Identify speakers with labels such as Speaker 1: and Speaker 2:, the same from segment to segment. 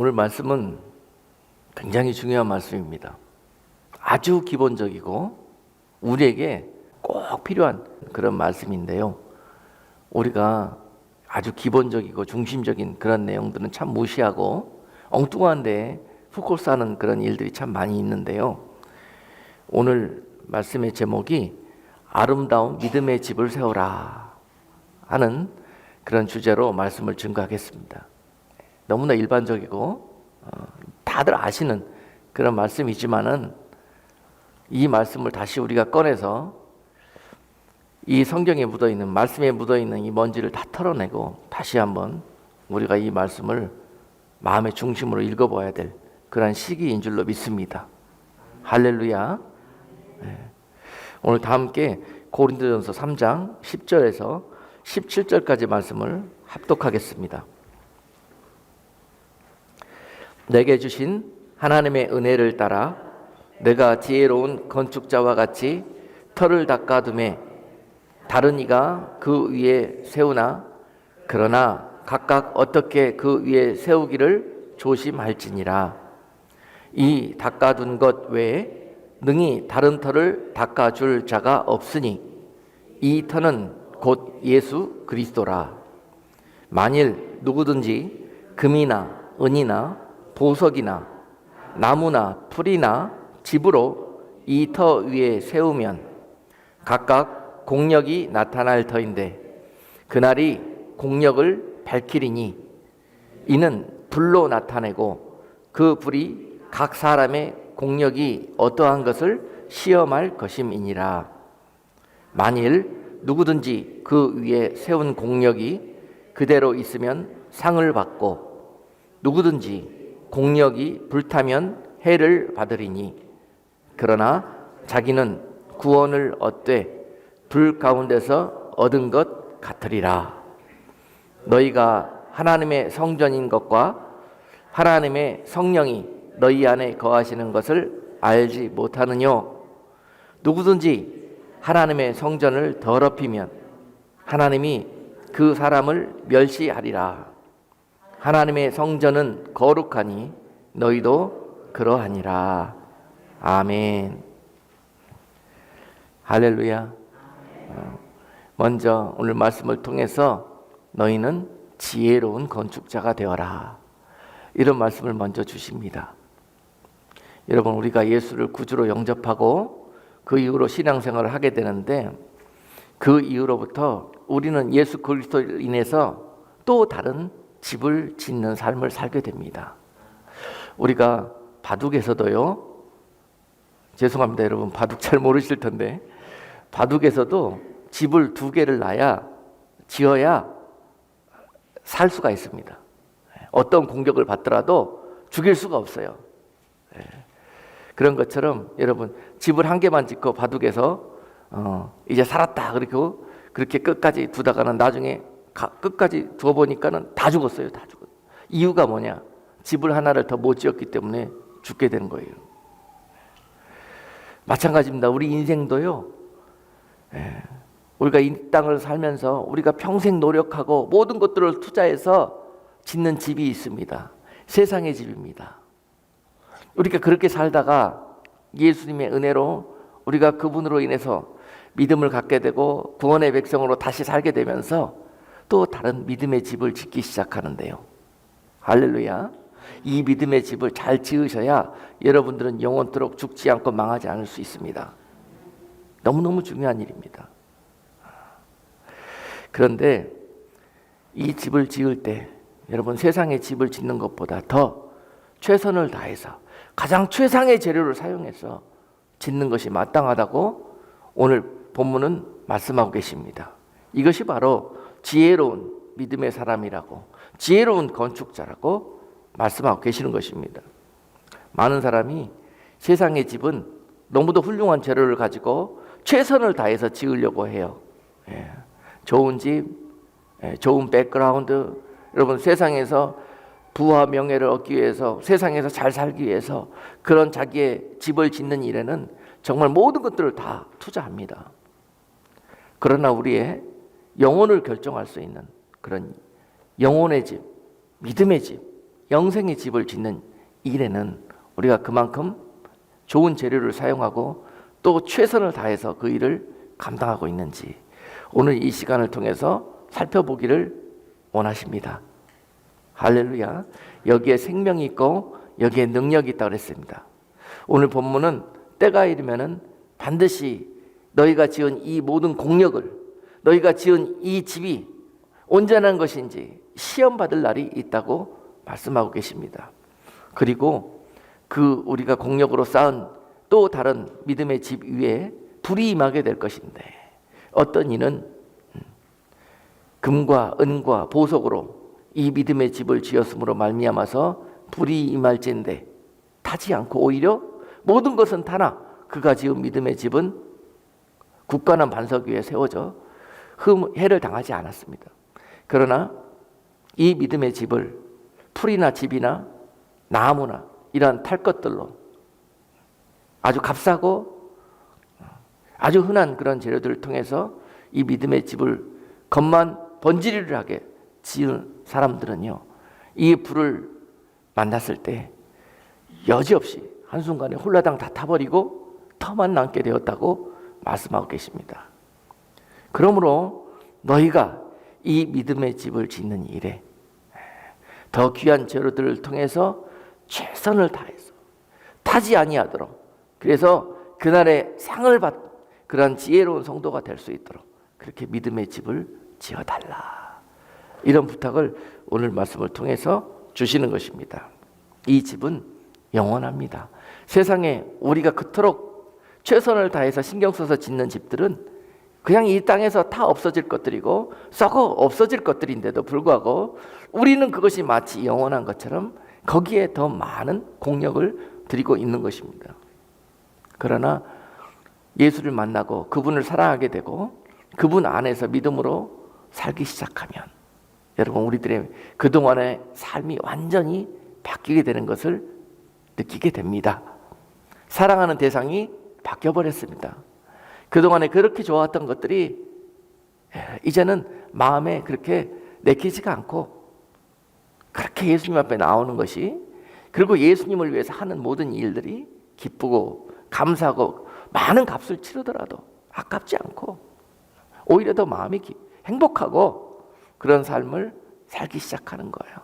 Speaker 1: 오늘 말씀은 굉장히 중요한 말씀입니다. 아주 기본적이고 우리에게 꼭 필요한 그런 말씀인데요. 우리가 아주 기본적이고 중심적인 그런 내용들은 참 무시하고 엉뚱한 데에 포커스하는 그런 일들이 참 많이 있는데요. 오늘 말씀의 제목이 아름다운 믿음의 집을 세우라 하는 그런 주제로 말씀을 증거하겠습니다. 너무나 일반적이고 다들 아시는 그런 말씀이지만은 이 말씀을 다시 우리가 꺼내서 이 성경에 묻어있는 말씀에 묻어있는 이 먼지를 다 털어내고 다시 한번 우리가 이 말씀을 마음의 중심으로 읽어봐야 될 그런 시기인 줄로 믿습니다. 할렐루야. 오늘 다 함께 고린도전서 3장 10절에서 17절까지 말씀을 합독하겠습니다. 내게 주신 하나님의 은혜를 따라 내가 지혜로운 건축자와 같이 터를 닦아두매 다른 이가 그 위에 세우나 그러나 각각 어떻게 그 위에 세우기를 조심할지니라. 이 닦아둔 것 외에 능히 다른 터를 닦아줄 자가 없으니 이 터는 곧 예수 그리스도라. 만일 누구든지 금이나 은이나 보석이나 나무나 풀이나 집으로 이 터 위에 세우면 각각 공력이 나타날 터인데 그날이 공력을 밝히리니 이는 불로 나타내고 그 불이 각 사람의 공력이 어떠한 것을 시험할 것임이니라. 만일 누구든지 그 위에 세운 공력이 그대로 있으면 상을 받고 누구든지 공력이 불타면 해를 받으리니 그러나 자기는 구원을 얻되 불 가운데서 얻은 것 같으리라. 너희가 하나님의 성전인 것과 하나님의 성령이 너희 안에 거하시는 것을 알지 못하느냐? 누구든지 하나님의 성전을 더럽히면 하나님이 그 사람을 멸시하리라. 하나님의 성전은 거룩하니 너희도 그러하니라. 아멘. 할렐루야. 먼저 오늘 말씀을 통해서 너희는 지혜로운 건축자가 되어라. 이런 말씀을 먼저 주십니다. 여러분, 우리가 예수를 구주로 영접하고 그 이후로 신앙생활을 하게 되는데 그 이후로부터 우리는 예수 그리스도로 인해서 또 다른 집을 짓는 삶을 살게 됩니다. 우리가 바둑에서도요, 죄송합니다 여러분, 바둑 잘 모르실 텐데 바둑에서도 집을 2개를 지어야 살 수가 있습니다. 어떤 공격을 받더라도 죽일 수가 없어요. 그런 것처럼 여러분, 집을 1개만 짓고 바둑에서 이제 살았다 그렇게 끝까지 두다가는 나중에 끝까지 두어보니까는 다 죽었어요. 다 죽었어요. 이유가 뭐냐? 집을 하나를 더 못 지었기 때문에 죽게 되는 거예요. 마찬가지입니다. 우리 인생도요, 우리가 이 땅을 살면서 우리가 평생 노력하고 모든 것들을 투자해서 짓는 집이 있습니다. 세상의 집입니다. 우리가 그렇게 살다가 예수님의 은혜로 우리가 그분으로 인해서 믿음을 갖게 되고 구원의 백성으로 다시 살게 되면서 또 다른 믿음의 집을 짓기 시작하는데요. 할렐루야. 이 믿음의 집을 잘 지으셔야 여러분들은 영원토록 죽지 않고 망하지 않을 수 있습니다. 너무너무 중요한 일입니다. 그런데 이 집을 지을 때 여러분, 세상의 집을 짓는 것보다 더 최선을 다해서 가장 최상의 재료를 사용해서 짓는 것이 마땅하다고 오늘 본문은 말씀하고 계십니다. 이것이 바로 지혜로운 믿음의 사람이라고, 지혜로운 건축자라고 말씀하고 계시는 것입니다. 많은 사람이 세상의 집은 너무도 훌륭한 재료를 가지고 최선을 다해서 지으려고 해요. 좋은 집, 좋은 백그라운드, 여러분, 세상에서 부와 명예를 얻기 위해서, 세상에서 잘 살기 위해서 그런 자기의 집을 짓는 일에는 정말 모든 것들을 다 투자합니다. 그러나 우리의 영혼을 결정할 수 있는 그런 영혼의 집, 믿음의 집, 영생의 집을 짓는 일에는 우리가 그만큼 좋은 재료를 사용하고 또 최선을 다해서 그 일을 감당하고 있는지 오늘 이 시간을 통해서 살펴보기를 원하십니다. 할렐루야. 여기에 생명이 있고 여기에 능력이 있다고 그랬습니다. 오늘 본문은 때가 이르면은 반드시 너희가 지은 이 모든 공력을, 너희가 지은 이 집이 온전한 것인지 시험받을 날이 있다고 말씀하고 계십니다. 그리고 그 우리가 공력으로 쌓은 또 다른 믿음의 집 위에 불이 임하게 될 것인데, 어떤 이는 금과 은과 보석으로 이 믿음의 집을 지었으므로 말미암아서 불이 임할진데 타지 않고 오히려 모든 것은 타나 그가 지은 믿음의 집은 굳건한 반석 위에 세워져 해를 당하지 않았습니다. 그러나 이 믿음의 집을 풀이나 집이나 나무나 이러한 탈 것들로 아주 값싸고 아주 흔한 그런 재료들을 통해서 이 믿음의 집을 겉만 번지르르하게 지은 사람들은요, 이 불을 만났을 때 여지없이 한순간에 홀라당 다 타버리고 터만 남게 되었다고 말씀하고 계십니다. 그러므로 너희가 이 믿음의 집을 짓는 일에 더 귀한 재료들을 통해서 최선을 다해서 타지 아니하도록, 그래서 그날의 상을 받 그런 지혜로운 성도가 될 수 있도록 그렇게 믿음의 집을 지어달라, 이런 부탁을 오늘 말씀을 통해서 주시는 것입니다. 이 집은 영원합니다. 세상에 우리가 그토록 최선을 다해서 신경 써서 짓는 집들은 그냥 이 땅에서 다 없어질 것들이고 썩어 없어질 것들인데도 불구하고 우리는 그것이 마치 영원한 것처럼 거기에 더 많은 공력을 들이고 있는 것입니다. 그러나 예수를 만나고 그분을 사랑하게 되고 그분 안에서 믿음으로 살기 시작하면 여러분, 우리들의 그동안의 삶이 완전히 바뀌게 되는 것을 느끼게 됩니다. 사랑하는 대상이 바뀌어버렸습니다. 그동안에 그렇게 좋아했던 것들이 이제는 마음에 그렇게 내키지가 않고, 그렇게 예수님 앞에 나오는 것이, 그리고 예수님을 위해서 하는 모든 일들이 기쁘고 감사하고 많은 값을 치르더라도 아깝지 않고 오히려 더 마음이 행복하고 그런 삶을 살기 시작하는 거예요.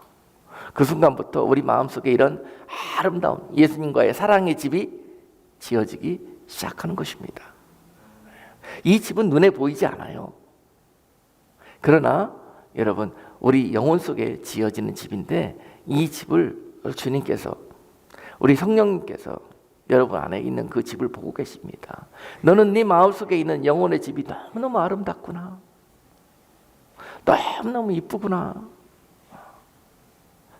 Speaker 1: 그 순간부터 우리 마음속에 이런 아름다운 예수님과의 사랑의 집이 지어지기 시작하는 것입니다. 이 집은 눈에 보이지 않아요. 그러나 여러분, 우리 영혼 속에 지어지는 집인데, 이 집을 주님께서, 우리 성령님께서 여러분 안에 있는 그 집을 보고 계십니다. 너는 네 마음속에 있는 영혼의 집이 너무너무 아름답구나, 너무너무 이쁘구나.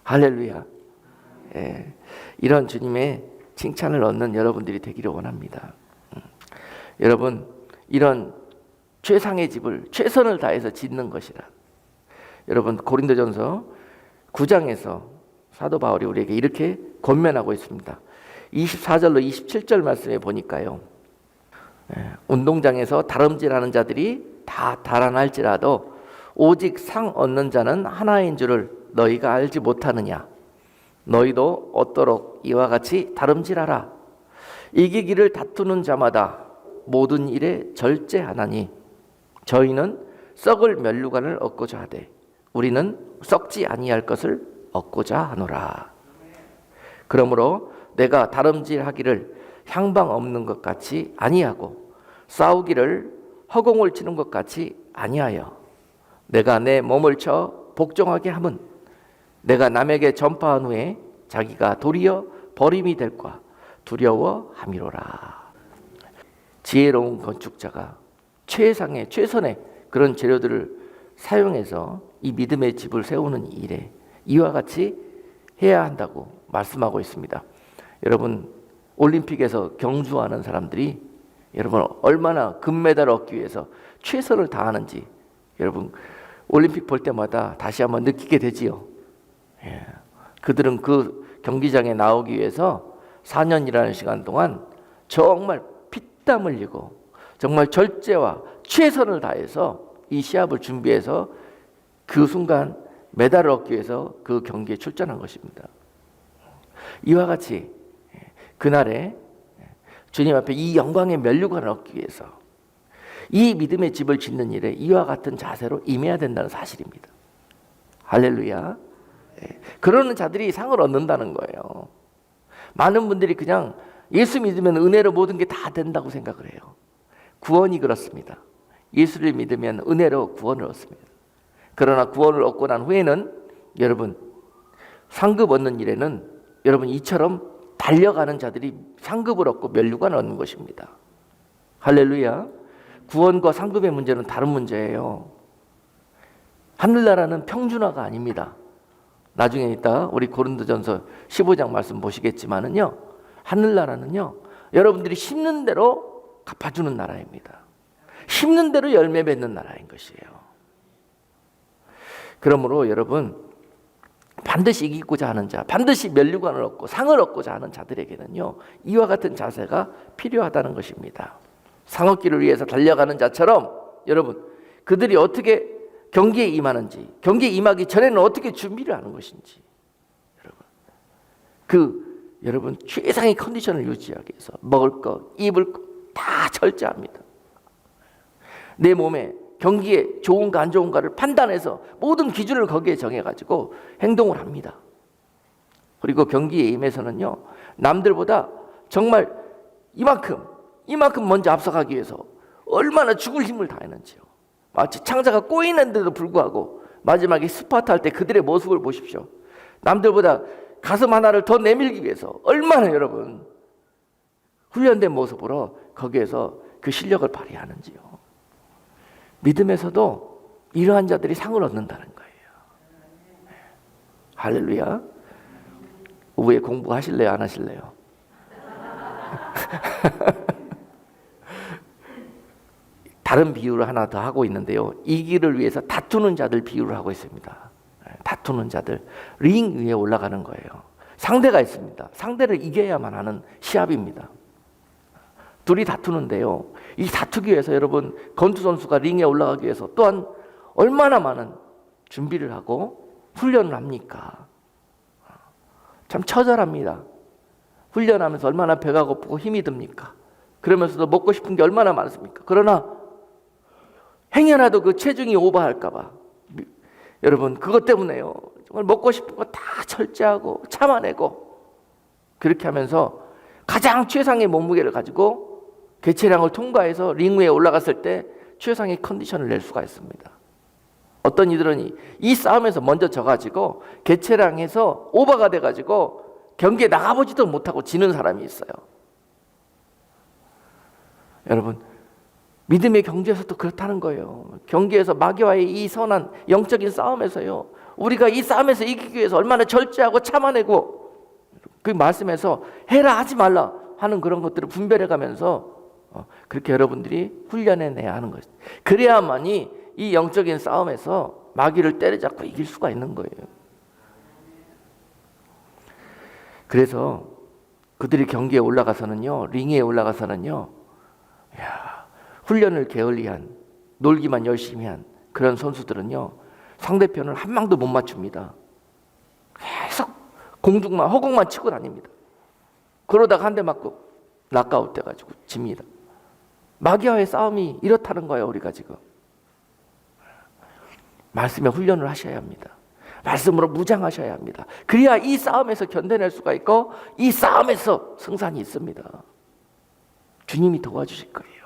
Speaker 1: 할렐루야. 이런 주님의 칭찬을 얻는 여러분들이 되기를 원합니다. 여러분, 이런 최상의 집을 최선을 다해서 짓는 것이라. 여러분, 고린도전서 9장에서 사도 바울이 우리에게 이렇게 권면하고 있습니다. 24절로 27절 말씀에 보니까요, 운동장에서 다름질하는 자들이 다 달아날지라도 오직 상 얻는 자는 하나인 줄을 너희가 알지 못하느냐. 너희도 얻도록 이와 같이 다름질하라. 이기기를 다투는 자마다 모든 일에 절제하나니 저희는 썩을 멸류관을 얻고자 하되 우리는 썩지 아니할 것을 얻고자 하노라. 그러므로 내가 다름질하기를 향방 없는 것 같이 아니하고 싸우기를 허공을 치는 것 같이 아니하여 내가 내 몸을 쳐 복종하게 함은 내가 남에게 전파한 후에 자기가 도리어 버림이 될까 두려워함이로라. 지혜로운 건축자가 최선의 그런 재료들을 사용해서 이 믿음의 집을 세우는 일에 이와 같이 해야 한다고 말씀하고 있습니다. 여러분, 올림픽에서 경주하는 사람들이 여러분 얼마나 금메달을 얻기 위해서 최선을 다하는지 여러분 올림픽 볼 때마다 다시 한번 느끼게 되지요. 그들은 그 경기장에 나오기 위해서 4년이라는 시간 동안 정말 피땀 흘리고 정말 절제와 최선을 다해서 이 시합을 준비해서 그 순간 메달을 얻기 위해서 그 경기에 출전한 것입니다. 이와 같이 그날에 주님 앞에 이 영광의 면류관을 얻기 위해서 이 믿음의 집을 짓는 일에 이와 같은 자세로 임해야 된다는 사실입니다. 할렐루야. 그러는 자들이 상을 얻는다는 거예요. 많은 분들이 그냥 예수 믿으면 은혜로 모든 게 다 된다고 생각을 해요. 구원이 그렇습니다. 예수를 믿으면 은혜로 구원을 얻습니다. 그러나 구원을 얻고 난 후에는 여러분 상급 얻는 일에는 여러분 이처럼 달려가는 자들이 상급을 얻고 면류관을 얻는 것입니다. 할렐루야. 구원과 상급의 문제는 다른 문제예요. 하늘나라는 평준화가 아닙니다. 나중에 이따 우리 고린도전서 15장 말씀 보시겠지만은요, 하늘나라는요 여러분들이 심는 대로 갚아주는 나라입니다. 심는 대로 열매 맺는 나라인 것이에요. 그러므로 여러분 반드시 이기고자 하는 자, 반드시 면류관을 얻고 상을 얻고자 하는 자들에게는요 이와 같은 자세가 필요하다는 것입니다. 상 얻기를 위해서 달려가는 자처럼 여러분 그들이 어떻게 경기에 임하는지, 경기에 임하기 전에는 어떻게 준비를 하는 것인지, 여러분 최상의 컨디션을 유지하기 위해서 먹을 것, 입을 것 다 철저합니다. 내 몸에 경기에 좋은가 안 좋은가를 판단해서 모든 기준을 거기에 정해가지고 행동을 합니다. 그리고 경기에 임해서는요 남들보다 정말 이만큼 먼저 앞서가기 위해서 얼마나 죽을 힘을 다했는지요. 마치 창자가 꼬이는데도 불구하고 마지막에 스파트 할 때 그들의 모습을 보십시오. 남들보다 가슴 하나를 더 내밀기 위해서 얼마나 여러분 훈련된 모습으로 거기에서 그 실력을 발휘하는지요. 믿음에서도 이러한 자들이 상을 얻는다는 거예요. 할렐루야. 오후에 공부하실래요? 안 하실래요? 다른 비유를 하나 더 하고 있는데요. 이기를 위해서 다투는 자들 비유를 하고 있습니다. 다투는 자들, 링 위에 올라가는 거예요. 상대가 있습니다. 상대를 이겨야만 하는 시합입니다. 둘이 다투는데요. 이 다투기 위해서 여러분 권투 선수가 링에 올라가기 위해서 또한 얼마나 많은 준비를 하고 훈련을 합니까? 참 처절합니다. 훈련하면서 얼마나 배가 고프고 힘이 듭니까? 그러면서도 먹고 싶은 게 얼마나 많습니까? 그러나 행여라도 그 체중이 오버할까 봐 여러분 그것 때문에요 정말 먹고 싶은 거 다 철저하고 참아내고 그렇게 하면서 가장 최상의 몸무게를 가지고 개체량을 통과해서 링 위에 올라갔을 때 최상의 컨디션을 낼 수가 있습니다. 어떤 이들은 이 싸움에서 먼저 져가지고 개체량에서 오버가 돼가지고 경기에 나가보지도 못하고 지는 사람이 있어요. 여러분 믿음의 경주에서도 그렇다는 거예요. 경기에서 마귀와의 이 선한 영적인 싸움에서요 우리가 이 싸움에서 이기기 위해서 얼마나 절제하고 참아내고 그 말씀에서 해라 하지 말라 하는 그런 것들을 분별해 가면서 그렇게 여러분들이 훈련해내야 하는 것이죠. 그래야만이 이 영적인 싸움에서 마귀를 때려잡고 이길 수가 있는 거예요. 그래서 그들이 경기에 올라가서는요 링에 올라가서는요 훈련을 게을리한 놀기만 열심히 한 그런 선수들은요 상대편을 한 방도 못 맞춥니다. 계속 공중만 허공만 치고 다닙니다. 그러다가 한 대 맞고 낙아웃 돼가지고 집니다. 마귀와의 싸움이 이렇다는 거예요. 우리가 지금 말씀에 훈련을 하셔야 합니다. 말씀으로 무장하셔야 합니다. 그래야 이 싸움에서 견뎌낼 수가 있고 이 싸움에서 승산이 있습니다. 주님이 도와주실 거예요.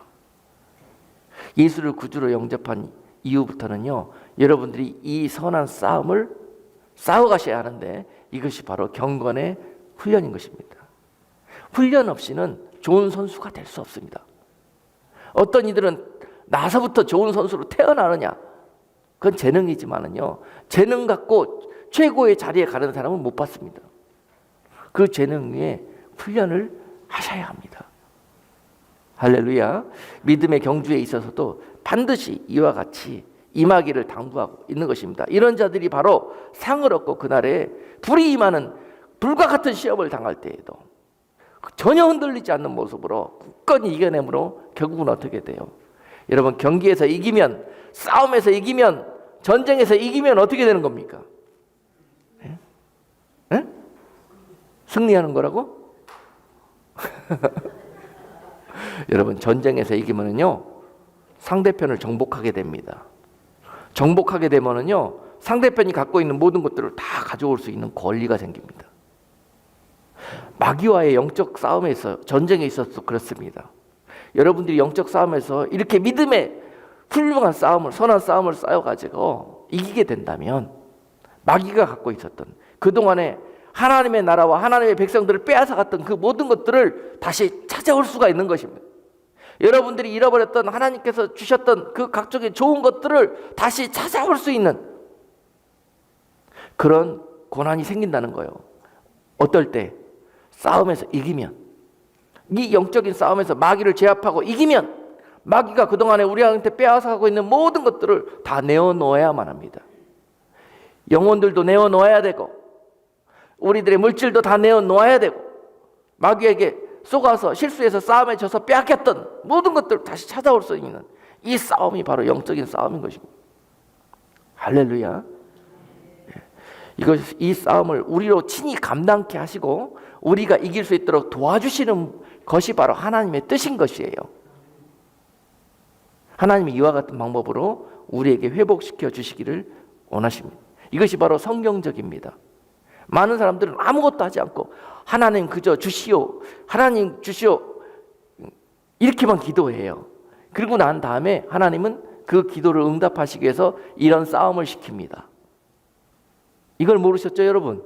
Speaker 1: 예수를 구주로 영접한 이후부터는요 여러분들이 이 선한 싸움을 싸워가셔야 하는데 이것이 바로 경건의 훈련인 것입니다. 훈련 없이는 좋은 선수가 될 수 없습니다. 어떤 이들은 나서부터 좋은 선수로 태어나느냐 그건 재능이지만은요 재능 갖고 최고의 자리에 가는 사람은 못 봤습니다. 그 재능 위에 훈련을 하셔야 합니다. 할렐루야. 믿음의 경주에 있어서도 반드시 이와 같이 임하기를 당부하고 있는 것입니다. 이런 자들이 바로 상을 얻고 그날에 불이 임하는 불과 같은 시험을 당할 때에도 전혀 흔들리지 않는 모습으로 굳건히 이겨내므로 결국은 어떻게 돼요? 여러분 경기에서 이기면 싸움에서 이기면 전쟁에서 이기면 어떻게 되는 겁니까? 네? 네? 승리하는 거라고? 여러분, 전쟁에서 이기면은요, 상대편을 정복하게 됩니다. 정복하게 되면은요, 상대편이 갖고 있는 모든 것들을 다 가져올 수 있는 권리가 생깁니다. 마귀와의 영적 싸움에서, 전쟁에 있어서 그렇습니다. 여러분들이 영적 싸움에서 이렇게 믿음의 훌륭한 싸움을, 선한 싸움을 쌓여가지고 이기게 된다면 마귀가 갖고 있었던 그동안에 하나님의 나라와 하나님의 백성들을 빼앗아갔던 그 모든 것들을 다시 찾아올 수가 있는 것입니다. 여러분들이 잃어버렸던, 하나님께서 주셨던 그 각종의 좋은 것들을 다시 찾아올 수 있는 그런 고난이 생긴다는 거예요. 어떨 때? 싸움에서 이기면, 이 영적인 싸움에서 마귀를 제압하고 이기면 마귀가 그동안에 우리한테 빼앗아가고 있는 모든 것들을 다 내어놓아야만 합니다. 영혼들도 내어놓아야 되고 우리들의 물질도 다 내어놓아야 되고 마귀에게 속아서 실수해서 싸움에 져서 빼앗겼던 모든 것들을 다시 찾아올 수 있는 이 싸움이 바로 영적인 싸움인 것입니다. 할렐루야. 이 싸움을 우리로 친히 감당케 하시고 우리가 이길 수 있도록 도와주시는 것이 바로 하나님의 뜻인 것이에요. 하나님이 이와 같은 방법으로 우리에게 회복시켜 주시기를 원하십니다. 이것이 바로 성경적입니다. 많은 사람들은 아무것도 하지 않고 하나님 그저 주시오, 하나님 주시오 이렇게만 기도해요. 그리고 난 다음에 하나님은 그 기도를 응답하시기 위해서 이런 싸움을 시킵니다. 이걸 모르셨죠, 여러분?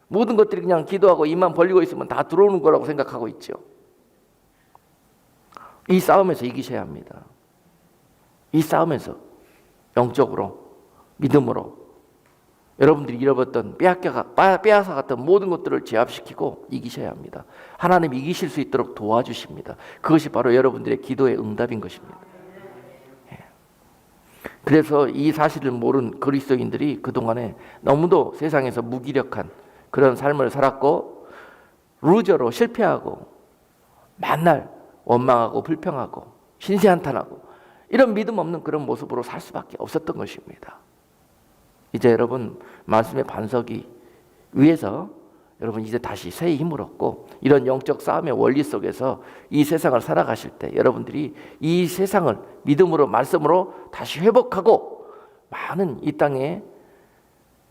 Speaker 1: 모든 것들이 그냥 기도하고 입만 벌리고 있으면 다 들어오는 거라고 생각하고 있죠. 이 싸움에서 이기셔야 합니다. 이 싸움에서 영적으로, 믿음으로 여러분들이 잃어버렸던, 빼앗아갔던 모든 것들을 제압시키고 이기셔야 합니다. 하나님이 이기실 수 있도록 도와주십니다. 그것이 바로 여러분들의 기도의 응답인 것입니다. 그래서 이 사실을 모른 그리스도인들이 그동안에 너무도 세상에서 무기력한 그런 삶을 살았고 루저로 실패하고 만날 원망하고 불평하고 신세한탄하고 이런 믿음 없는 그런 모습으로 살 수밖에 없었던 것입니다. 이제 여러분 말씀의 반석이 위에서 여러분 이제 다시 새 힘을 얻고 이런 영적 싸움의 원리 속에서 이 세상을 살아가실 때 여러분들이 이 세상을 믿음으로 말씀으로 다시 회복하고 많은 이 땅에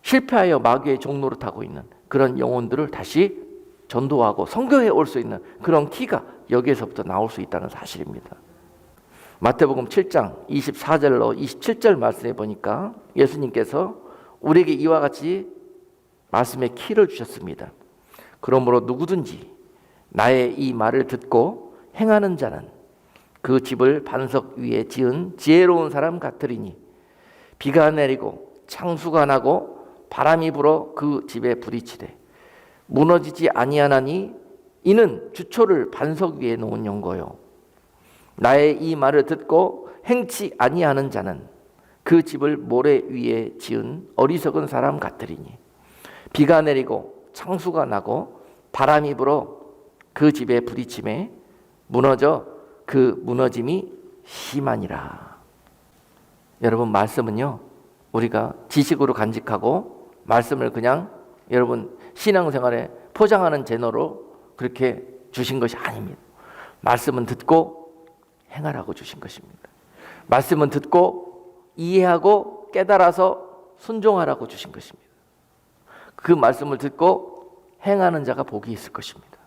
Speaker 1: 실패하여 마귀의 종노릇 하고 있는 그런 영혼들을 다시 전도하고 선교해 올 수 있는 그런 키가 여기에서부터 나올 수 있다는 사실입니다. 마태복음 7장 24절로 27절 말씀에 보니까 예수님께서 우리에게 이와 같이 말씀의 키를 주셨습니다. 그러므로 누구든지 나의 이 말을 듣고 행하는 자는 그 집을 반석 위에 지은 지혜로운 사람 같으리니 비가 내리고 창수가 나고 바람이 불어 그 집에 부딪히되 무너지지 아니하나니 이는 주초를 반석 위에 놓은 연고요. 나의 이 말을 듣고 행치 아니하는 자는 그 집을 모래 위에 지은 어리석은 사람 같으리니 비가 내리고 창수가 나고 바람이 불어 그 집에 부딪힘에 무너져 그 무너짐이 심하니라. 여러분 말씀은요 우리가 지식으로 간직하고 말씀을 그냥 여러분 신앙생활에 포장하는 제너로 그렇게 주신 것이 아닙니다. 말씀은 듣고 행하라고 주신 것입니다. 말씀은 듣고 이해하고 깨달아서 순종하라고 주신 것입니다. 그 말씀을 듣고 행하는 자가 복이 있을 것입니다.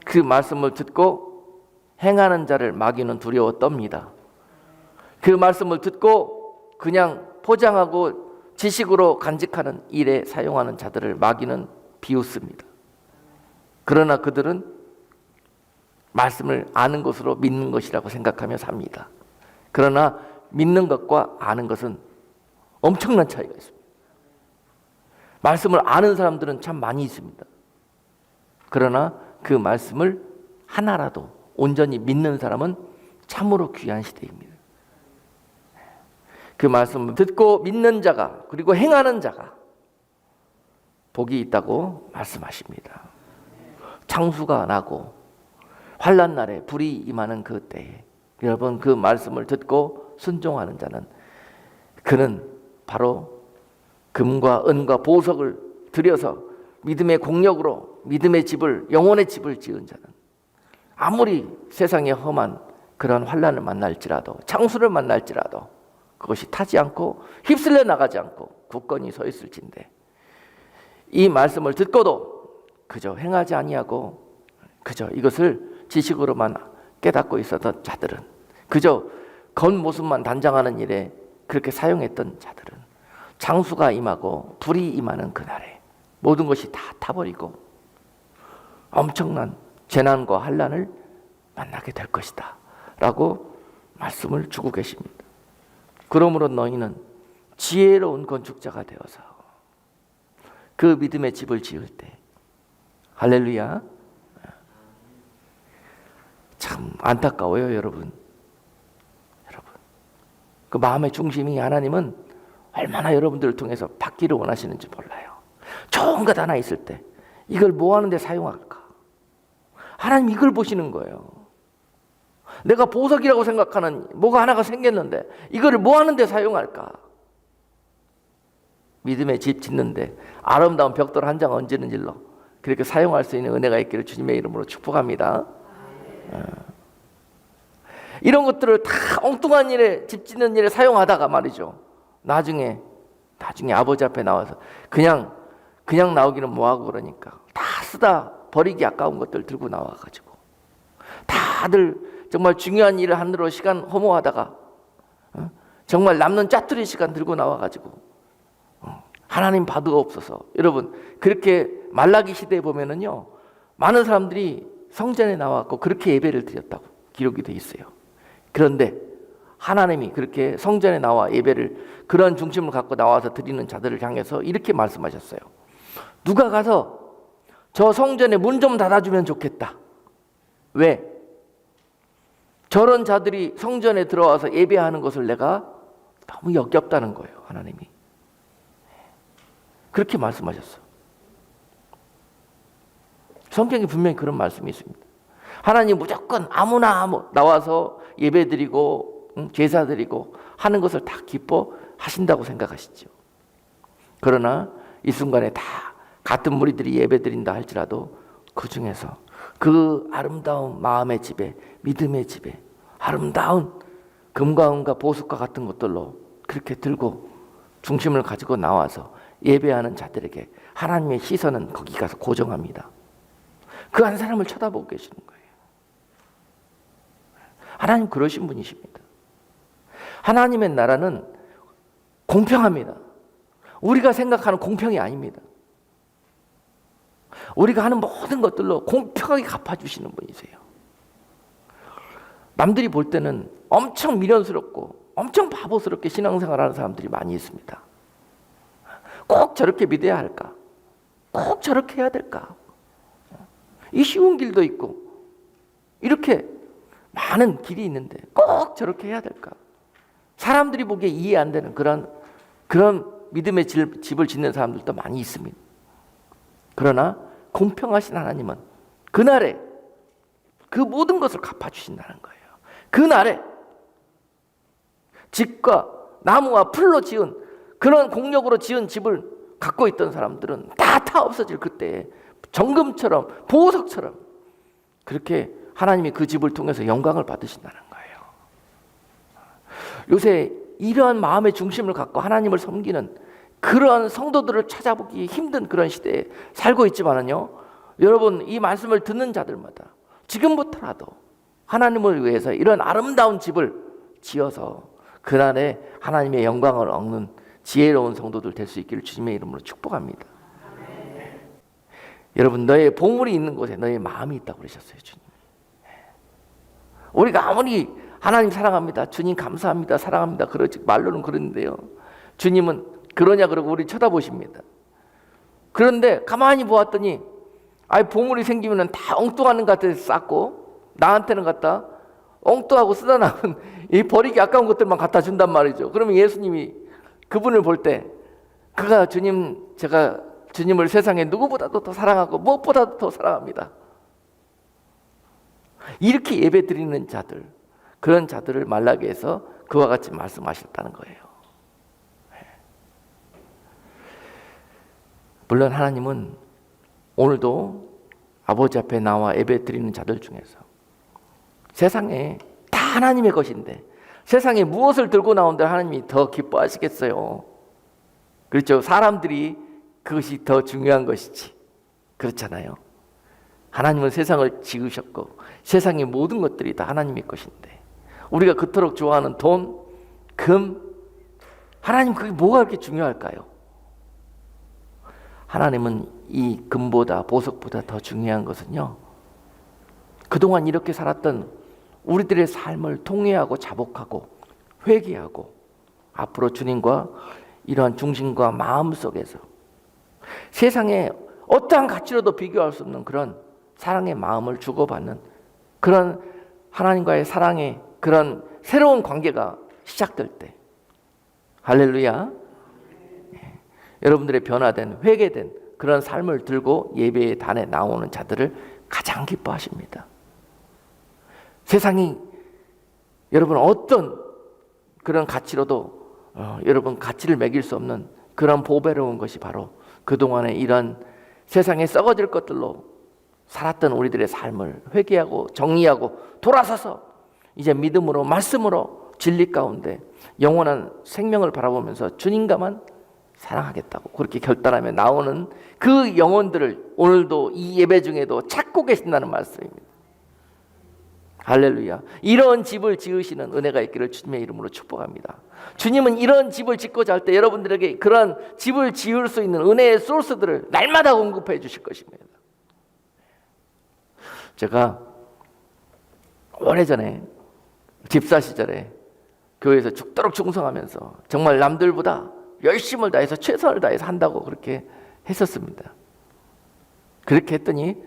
Speaker 1: 그 말씀을 듣고 행하는 자를 마귀는 두려워 떱니다. 그 말씀을 듣고 그냥 포장하고 지식으로 간직하는 일에 사용하는 자들을 마귀는 비웃습니다. 그러나 그들은 말씀을 아는 것으로 믿는 것이라고 생각하며 삽니다. 그러나 믿는 것과 아는 것은 엄청난 차이가 있습니다. 말씀을 아는 사람들은 참 많이 있습니다. 그러나 그 말씀을 하나라도 온전히 믿는 사람은 참으로 귀한 시대입니다. 그 말씀을 듣고 믿는 자가 그리고 행하는 자가 복이 있다고 말씀하십니다. 창수가 나고 환난 날에 불이 임하는 그 때에 여러분 그 말씀을 듣고 순종하는 자는 그는 바로 금과 은과 보석을 들여서 믿음의 공력으로 믿음의 집을, 영혼의 집을 지은 자는 아무리 세상에 험한 그런 환난을 만날지라도, 창수를 만날지라도 그것이 타지 않고 휩쓸려 나가지 않고 굳건히 서 있을진데, 이 말씀을 듣고도 그저 행하지 아니하고 그저 이것을 지식으로만 깨닫고 있었던 자들은, 그저 겉모습만 단장하는 일에 그렇게 사용했던 자들은 창수가 임하고 불이 임하는 그날에 모든 것이 다 타버리고 엄청난 재난과 환난을 만나게 될 것이다 라고 말씀을 주고 계십니다. 그러므로 너희는 지혜로운 건축자가 되어서 그 믿음의 집을 지을 때, 할렐루야, 참 안타까워요 여러분. 그 마음의 중심이 하나님은 얼마나 여러분들을 통해서 받기를 원하시는지 몰라요. 좋은 것 하나 있을 때 이걸 뭐 하는데 사용할까? 하나님 이걸 보시는 거예요. 내가 보석이라고 생각하는 뭐가 하나가 생겼는데 이거를 뭐 하는데 사용할까? 믿음의 집 짓는데 아름다운 벽돌 한 장 얹는 일로 그렇게 사용할 수 있는 은혜가 있기를 주님의 이름으로 축복합니다. 이런 것들을 다 엉뚱한 일에, 집 짓는 일에 사용하다가 말이죠, 나중에 아버지 앞에 나와서 그냥 나오기는 뭐하고 그러니까 다 쓰다 버리기 아까운 것들 들고 나와가지고 다들 정말 중요한 일을 하느라 시간 허무하다가 정말 남는 짜투리 시간 들고 나와가지고 하나님 받으옵소서. 여러분, 그렇게 말라기 시대에 보면은요, 많은 사람들이 성전에 나와서 그렇게 예배를 드렸다고 기록이 돼 있어요. 그런데 하나님이 그렇게 성전에 나와 예배를, 그런 중심을 갖고 나와서 드리는 자들을 향해서 이렇게 말씀하셨어요. 누가 가서 저 성전에 문 좀 닫아주면 좋겠다. 왜? 저런 자들이 성전에 들어와서 예배하는 것을 내가 너무 역겹다는 거예요. 하나님이 그렇게 말씀하셨어. 성경에 분명히 그런 말씀이 있습니다. 하나님 무조건 아무나 나와서 예배드리고 제사 드리고 하는 것을 다 기뻐하신다고 생각하시죠. 그러나 이 순간에 다 같은 무리들이 예배드린다 할지라도 그 중에서 그 아름다운 마음의 집에, 믿음의 집에 아름다운 금과 은과 보석과 같은 것들로 그렇게 들고 중심을 가지고 나와서 예배하는 자들에게 하나님의 시선은 거기 가서 고정합니다. 그 한 사람을 쳐다보고 계시는 거예요. 하나님 그러신 분이십니다. 하나님의 나라는 공평합니다. 우리가 생각하는 공평이 아닙니다. 우리가 하는 모든 것들로 공평하게 갚아주시는 분이세요. 남들이 볼 때는 엄청 미련스럽고 엄청 바보스럽게 신앙생활하는 사람들이 많이 있습니다. 꼭 저렇게 믿어야 할까? 꼭 저렇게 해야 될까? 이 쉬운 길도 있고 이렇게 많은 길이 있는데 꼭 저렇게 해야 될까? 사람들이 보기에 이해 안 되는 그런 믿음의 집을 짓는 사람들도 많이 있습니다. 그러나 공평하신 하나님은 그날에 그 모든 것을 갚아주신다는 거예요. 그날에 집과 나무와 풀로 지은, 그런 공력으로 지은 집을 갖고 있던 사람들은 다 없어질 그때에 정금처럼 보석처럼 그렇게 하나님이 그 집을 통해서 영광을 받으신다는 거예요. 요새 이러한 마음의 중심을 갖고 하나님을 섬기는 그러한 성도들을 찾아보기 힘든 그런 시대에 살고 있지만은요, 여러분, 이 말씀을 듣는 자들마다 지금부터라도 하나님을 위해서 이런 아름다운 집을 지어서 그날에 하나님의 영광을 얻는 지혜로운 성도들 될 수 있기를 주님의 이름으로 축복합니다. 여러분, 너의 보물이 있는 곳에 너의 마음이 있다고 그러셨어요, 주님. 우리가 아무리 하나님 사랑합니다, 주님 감사합니다, 사랑합니다 그러지 말로는 그러는데요, 주님은 그러냐 그러고 우리 쳐다보십니다. 그런데 가만히 보았더니 보물이 생기면 다 엉뚱한 것 같아서 쌓고 나한테는 갖다 엉뚱하고 쓰다 남은 이 버리기 아까운 것들만 갖다 준단 말이죠. 그러면 예수님이 그분을 볼 때 그가 제가 주님을 세상에 누구보다도 더 사랑하고 무엇보다도 더 사랑합니다. 이렇게 예배 드리는 자들, 그런 자들을 말라기에서 그와 같이 말씀하셨다는 거예요. 물론 하나님은 오늘도 아버지 앞에 나와 예배 드리는 자들 중에서 세상에 다 하나님의 것인데 세상에 무엇을 들고 나온들 하나님이 더 기뻐하시겠어요? 그렇죠. 사람들이 그것이 더 중요한 것이지. 그렇잖아요. 하나님은 세상을 지으셨고 세상의 모든 것들이 다 하나님의 것인데 우리가 그토록 좋아하는 돈, 금, 하나님 그게 뭐가 그렇게 중요할까요? 하나님은 이 금보다 보석보다 더 중요한 것은요, 그동안 이렇게 살았던 우리들의 삶을 통회하고 자복하고 회개하고 앞으로 주님과 이러한 중심과 마음 속에서 세상에 어떠한 가치로도 비교할 수 없는 그런 사랑의 마음을 주고받는 그런 하나님과의 사랑의 그런 새로운 관계가 시작될 때, 할렐루야, 여러분들의 변화된 회개된 그런 삶을 들고 예배의 단에 나오는 자들을 가장 기뻐하십니다. 세상이 여러분 어떤 그런 가치로도 여러분 가치를 매길 수 없는 그런 보배로운 것이 바로 그동안의 이런 세상에 썩어질 것들로 살았던 우리들의 삶을 회개하고 정리하고 돌아서서 이제 믿음으로 말씀으로 진리 가운데 영원한 생명을 바라보면서 주님과만 사랑하겠다고 그렇게 결단하며 나오는 그 영혼들을 오늘도 이 예배 중에도 찾고 계신다는 말씀입니다. 할렐루야. 이런 집을 지으시는 은혜가 있기를 주님의 이름으로 축복합니다. 주님은 이런 집을 짓고자 할 때 여러분들에게 그런 집을 지을 수 있는 은혜의 소스들을 날마다 공급해 주실 것입니다. 제가 오래전에 집사 시절에 교회에서 죽도록 충성하면서 정말 남들보다 열심을 다해서 최선을 다해서 한다고 그렇게 했었습니다. 그렇게 했더니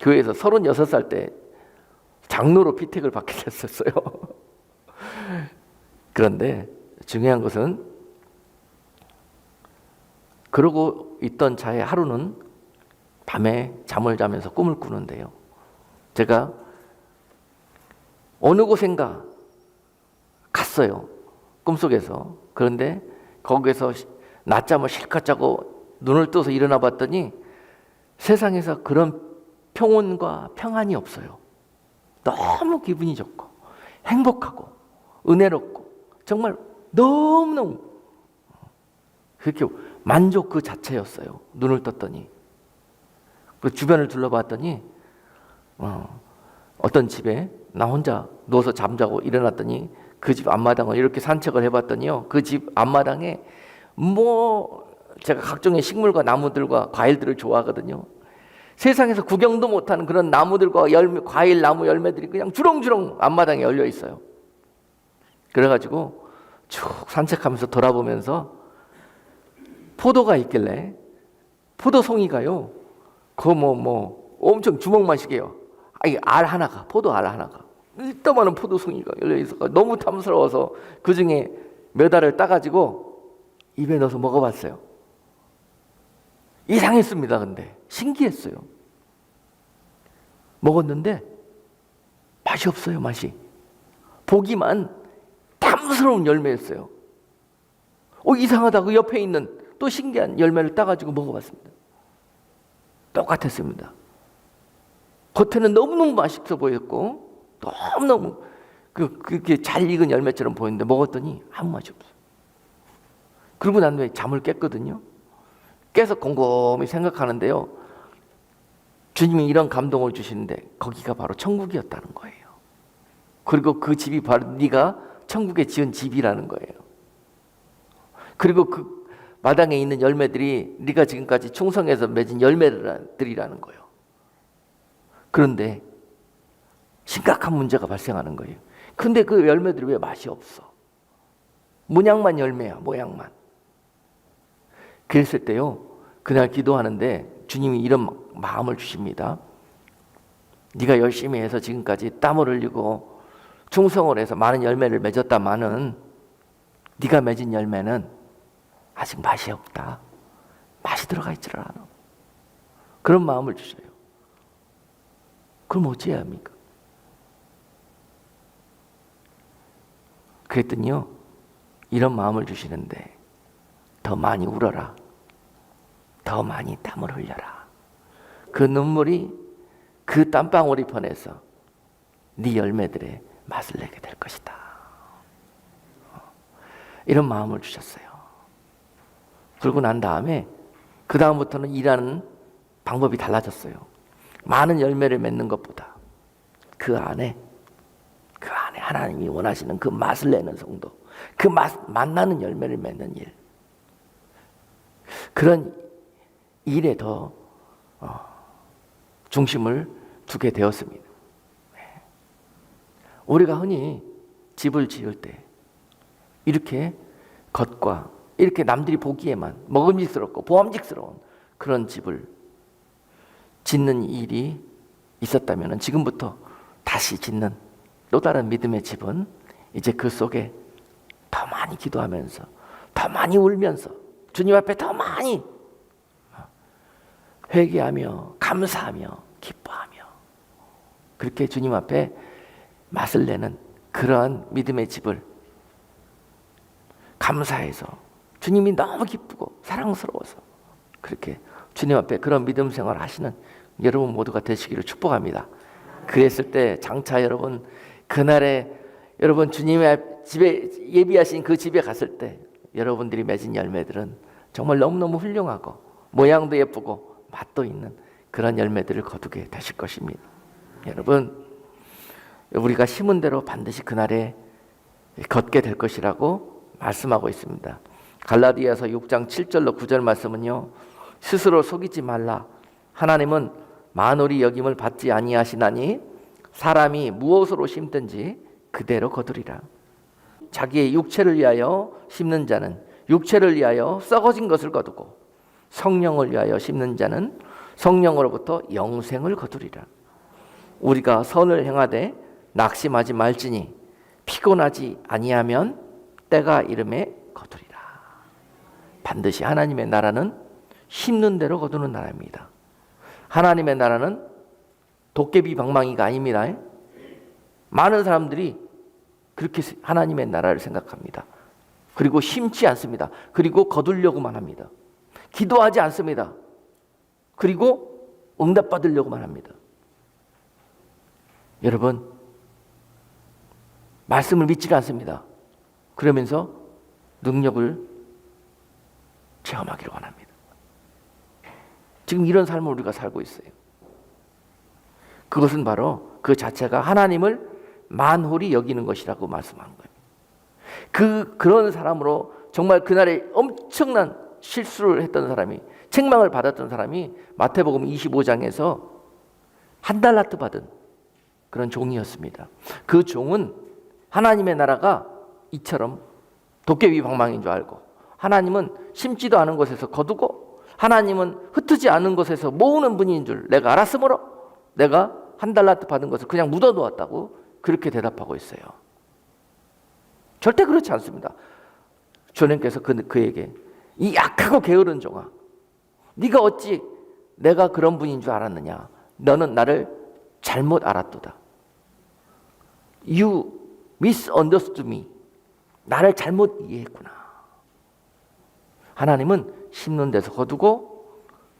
Speaker 1: 교회에서 36살 때 장로로 피택을 받게 됐었어요. 그런데 중요한 것은 그러고 있던 차에 하루는 밤에 잠을 자면서 꿈을 꾸는데요, 제가 어느 곳인가 갔어요, 꿈속에서. 그런데 거기에서 낮잠을 실컷 자고 눈을 떠서 일어나 봤더니 세상에서 그런 평온과 평안이 없어요. 너무 기분이 좋고 행복하고 은혜롭고 정말 너무너무 그렇게 만족 그 자체였어요. 눈을 떴더니. 그 주변을 둘러봤더니 어떤 집에 나 혼자 누워서 잠자고 일어났더니 그 집 앞마당을 이렇게 산책을 해봤더니요, 그 집 앞마당에 제가 각종의 식물과 나무들과 과일들을 좋아하거든요. 세상에서 구경도 못하는 그런 나무들과 과일 나무 열매들이 그냥 주렁주렁 앞마당에 열려 있어요. 그래가지고 쭉 산책하면서 돌아보면서 포도가 있길래 포도송이가요, 엄청 주먹만식이에요. 포도 알 하나가 이따만한 포도송이가 열려 있어서 너무 탐스러워서 그 중에 몇 알을 따가지고 입에 넣어서 먹어봤어요. 이상했습니다. 근데 신기했어요. 먹었는데 맛이 없어요. 맛이 보기만 탐스러운 열매였어요. 이상하다. 그 옆에 있는 또 신기한 열매를 따가지고 먹어봤습니다. 똑같았습니다. 겉에는 너무너무 맛있어 보였고 너무너무 그게 잘 익은 열매처럼 보였는데 먹었더니 아무 맛이 없어요. 그러고 난 후에 잠을 깼거든요. 깨서 곰곰이 생각하는데요, 주님이 이런 감동을 주시는데 거기가 바로 천국이었다는 거예요. 그리고 그 집이 바로 네가 천국에 지은 집이라는 거예요. 그리고 그 마당에 있는 열매들이 네가 지금까지 충성해서 맺은 열매들이라는 거예요. 그런데 심각한 문제가 발생하는 거예요. 근데 그 열매들이 왜 맛이 없어? 모양만 열매야, 모양만. 그랬을 때요, 그날 기도하는데 주님이 이런 마음을 주십니다. 네가 열심히 해서 지금까지 땀을 흘리고 충성을 해서 많은 열매를 맺었다마는 네가 맺은 열매는 아직 맛이 없다. 맛이 들어가 있지를 않아. 그런 마음을 주셔요. 그럼 어찌해야 합니까? 그랬더니요, 이런 마음을 주시는데 더 많이 울어라. 더 많이 땀을 흘려라. 그 눈물이 그 땀방울이 번에서 네 열매들의 맛을 내게 될 것이다. 이런 마음을 주셨어요. 그러고 난 다음에 그 다음부터는 일하는 방법이 달라졌어요. 많은 열매를 맺는 것보다 그 안에 하나님이 원하시는 그 맛을 내는 성도, 그 맛나는 열매를 맺는 일, 그런 일에 더 중심을 두게 되었습니다. 우리가 흔히 집을 지을 때 이렇게 겉과 이렇게 남들이 보기에만 먹음직스럽고 보암직스러운 그런 집을 짓는 일이 있었다면 지금부터 다시 짓는 또 다른 믿음의 집은 이제 그 속에 더 많이 기도하면서 더 많이 울면서 주님 앞에 더 많이 회개하며 감사하며 기뻐하며 그렇게 주님 앞에 맛을 내는 그러한 믿음의 집을 감사해서 주님이 너무 기쁘고 사랑스러워서 그렇게 주님 앞에 그런 믿음 생활을 하시는 여러분 모두가 되시기를 축복합니다. 그랬을 때 장차 여러분 그날에 여러분 주님의 집에 예비하신 그 집에 갔을 때 여러분들이 맺은 열매들은 정말 너무너무 훌륭하고 모양도 예쁘고 맛도 있는 그런 열매들을 거두게 되실 것입니다. 여러분 우리가 심은 대로 반드시 그날에 걷게 될 것이라고 말씀하고 있습니다. 갈라디아서 6장 7절로 9절 말씀은요, 스스로 속이지 말라. 하나님은 만홀이 여김을 받지 아니하시나니 사람이 무엇으로 심든지 그대로 거두리라. 자기의 육체를 위하여 심는 자는 육체를 위하여 썩어진 것을 거두고 성령을 위하여 심는 자는 성령으로부터 영생을 거두리라. 우리가 선을 행하되 낙심하지 말지니 피곤하지 아니하면 때가 이름에 거두리라. 반드시 하나님의 나라는 심는 대로 거두는 나라입니다. 하나님의 나라는 도깨비 방망이가 아닙니다. 많은 사람들이 그렇게 하나님의 나라를 생각합니다. 그리고 심지 않습니다. 그리고 거두려고만 합니다. 기도하지 않습니다. 그리고 응답받으려고만 합니다. 여러분, 말씀을 믿지 않습니다. 그러면서 능력을 체험하기를 원합니다. 지금 이런 삶을 우리가 살고 있어요. 그것은 바로 그 자체가 하나님을 만홀히 여기는 것이라고 말씀한 거예요. 그런 사람으로 정말 그날에 엄청난 실수를 했던 사람이, 책망을 받았던 사람이 마태복음 25장에서 한 달란트 받은 그런 종이었습니다. 그 종은 하나님의 나라가 이처럼 도깨비 방망이인 줄 알고, 하나님은 심지도 않은 곳에서 거두고 하나님은 흩어지 않은 곳에서 모으는 분인 줄 내가 알았으므로 내가 한 달란트 받은 것을 그냥 묻어놓았다고 그렇게 대답하고 있어요. 절대 그렇지 않습니다. 주님께서 그에게 이 약하고 게으른 종아, 네가 어찌 내가 그런 분인 줄 알았느냐? 너는 나를 잘못 알았도다. You misunderstood me. 나를 잘못 이해했구나. 하나님은 심는 데서 거두고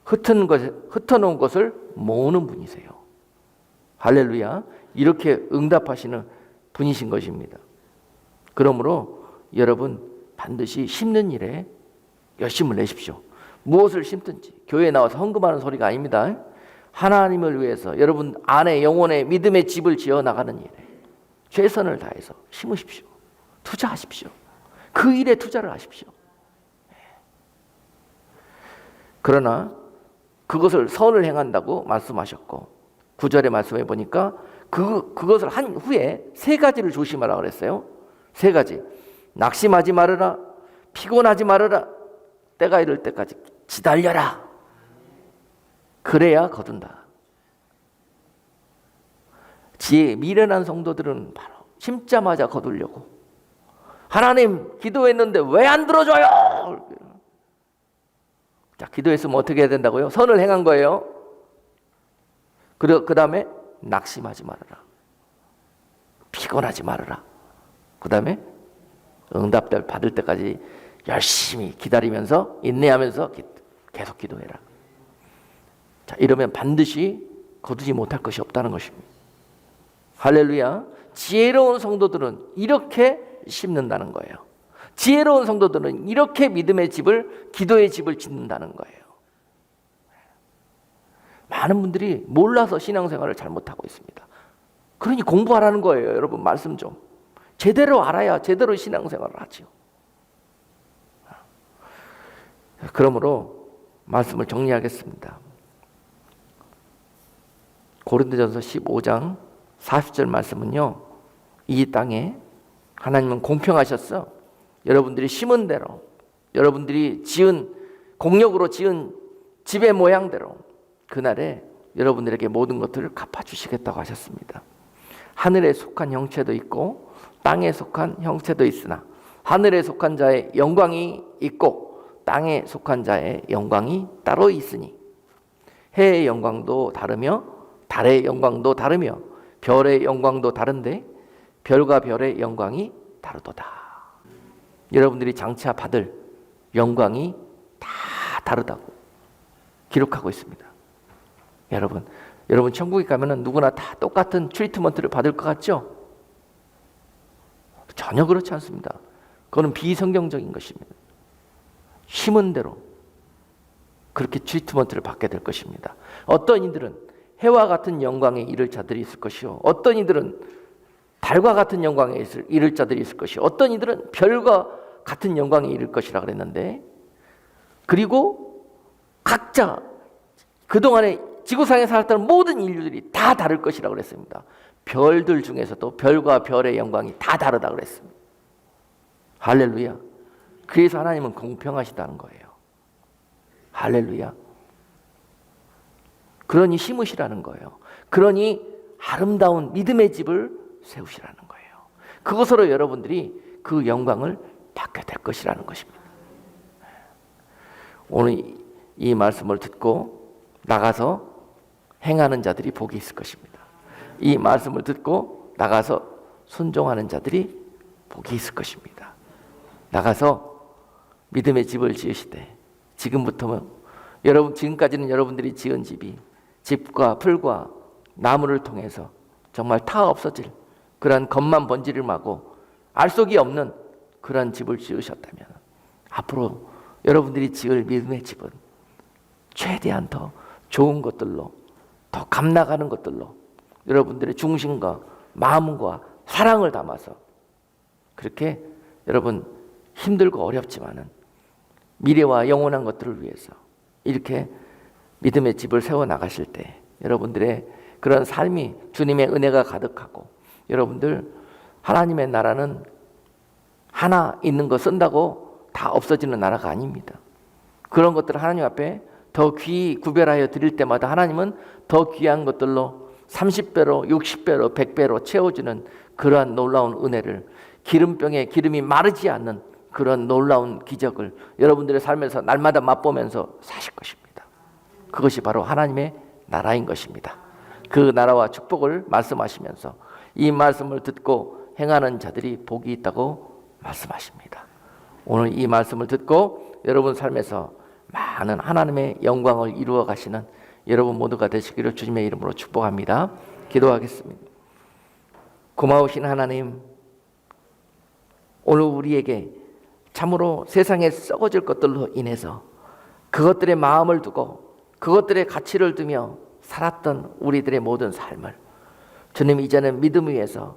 Speaker 1: 흩어놓은 것을 모으는 분이세요. 할렐루야. 이렇게 응답하시는 분이신 것입니다. 그러므로 여러분 반드시 심는 일에 열심을 내십시오. 무엇을 심든지 교회에 나와서 헌금하는 소리가 아닙니다. 하나님을 위해서 여러분 안에 영혼의 믿음의 집을 지어 나가는 일에 최선을 다해서 심으십시오. 투자하십시오. 그 일에 투자를 하십시오. 그러나 그것을 선을 행한다고 말씀하셨고 9절의 말씀해 보니까 그것을 한 후에 세 가지를 조심하라 그랬어요. 세 가지. 낙심하지 말으라. 피곤하지 말으라. 때가 이를 때까지 기다려라. 그래야 거둔다. 지혜 미련한 성도들은 바로 심자마자 거두려고, 하나님 기도했는데 왜 안 들어줘요? 자, 기도했으면 어떻게 해야 된다고요? 선을 행한 거예요. 그 다음에 낙심하지 말아라. 피곤하지 말아라. 그 다음에 응답 받을 때까지 열심히 기다리면서 인내하면서 계속 기도해라. 자, 이러면 반드시 거두지 못할 것이 없다는 것입니다. 할렐루야. 지혜로운 성도들은 이렇게 심는다는 거예요. 지혜로운 성도들은 이렇게 믿음의 집을, 기도의 집을 짓는다는 거예요. 많은 분들이 몰라서 신앙생활을 잘못하고 있습니다. 그러니 공부하라는 거예요. 여러분, 말씀 좀 제대로 알아야 제대로 신앙생활을 하지요. 그러므로 말씀을 정리하겠습니다. 고린도전서 15장 40절 말씀은요, 이 땅에 하나님은 공평하셨어. 여러분들이 심은 대로, 여러분들이 지은 공력으로 지은 집의 모양대로 그날에 여러분들에게 모든 것들을 갚아주시겠다고 하셨습니다. 하늘에 속한 형체도 있고 땅에 속한 형체도 있으나 하늘에 속한 자의 영광이 있고 땅에 속한 자의 영광이 따로 있으니 해의 영광도 다르며 달의 영광도 다르며 별의 영광도 다른데 별과 별의 영광이 다르도다. 여러분들이 장차 받을 영광이 다 다르다고 기록하고 있습니다. 여러분 천국에 가면은 누구나 다 똑같은 트리트먼트를 받을 것 같죠? 전혀 그렇지 않습니다. 그거는 비성경적인 것입니다. 심은 대로 그렇게 트리트먼트를 받게 될 것입니다. 어떤 이들은 해와 같은 영광에 이를 자들이 있을 것이요, 어떤 이들은 달과 같은 영광에 이를 자들이 있을 것이요, 어떤 이들은 별과 같은 영광에 이를 것이라 그랬는데, 그리고 각자 그동안에 지구상에 살았던 모든 인류들이 다 다를 것이라 그랬습니다. 별들 중에서도 별과 별의 영광이 다 다르다 그랬습니다. 할렐루야. 그래서 하나님은 공평하시다는 거예요. 할렐루야. 그러니 심으시라는 거예요. 그러니 아름다운 믿음의 집을 세우시라는 거예요. 그것으로 여러분들이 그 영광을 받게 될 것이라는 것입니다. 오늘 이 말씀을 듣고 나가서 행하는 자들이 복이 있을 것입니다. 이 말씀을 듣고 나가서 순종하는 자들이 복이 있을 것입니다. 나가서 믿음의 집을 지으시되, 지금부터는 지금까지는 여러분들이 지은 집이 집과 풀과 나무를 통해서 정말 타 없어질 그러한 겉만 번지르마고 알속이 없는 그러한 집을 지으셨다면, 앞으로 여러분들이 지을 믿음의 집은 최대한 더 좋은 것들로, 더 감나가는 것들로 여러분들의 중심과 마음과 사랑을 담아서, 그렇게 여러분 힘들고 어렵지만은 미래와 영원한 것들을 위해서 이렇게 믿음의 집을 세워 나가실 때 여러분들의 그런 삶이 주님의 은혜가 가득하고, 여러분들 하나님의 나라는 하나 있는 거 쓴다고 다 없어지는 나라가 아닙니다. 그런 것들을 하나님 앞에 더 귀히 구별하여 드릴 때마다 하나님은 더 귀한 것들로 30배로 60배로 100배로 채워주는 그러한 놀라운 은혜를, 기름병에 기름이 마르지 않는 그런 놀라운 기적을 여러분들의 삶에서 날마다 맛보면서 사실 것입니다. 그것이 바로 하나님의 나라인 것입니다. 그 나라와 축복을 말씀하시면서 이 말씀을 듣고 행하는 자들이 복이 있다고 말씀하십니다. 오늘 이 말씀을 듣고 여러분 삶에서 많은 하나님의 영광을 이루어 가시는 여러분 모두가 되시기를 주님의 이름으로 축복합니다. 기도하겠습니다. 고마우신 하나님, 오늘 우리에게 참으로 세상에 썩어질 것들로 인해서 그것들의 마음을 두고 그것들의 가치를 두며 살았던 우리들의 모든 삶을 주님, 이제는 믿음 위에서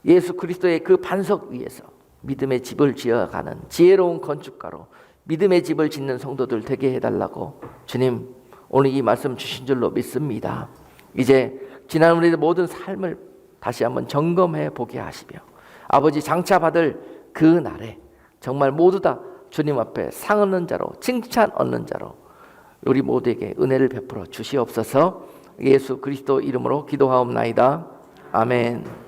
Speaker 1: 예수 그리스도의 그 반석 위에서 믿음의 집을 지어가는 지혜로운 건축가로 믿음의 집을 짓는 성도들 되게 해달라고 주님 오늘 이 말씀 주신 줄로 믿습니다. 이제 지난 우리의 모든 삶을 다시 한번 점검해 보게 하시며 아버지 장차 받을 그 날에 정말 모두 다 주님 앞에 상 얻는 자로, 칭찬 얻는 자로 우리 모두에게 은혜를 베풀어 주시옵소서. 예수 그리스도 이름으로 기도하옵나이다. 아멘.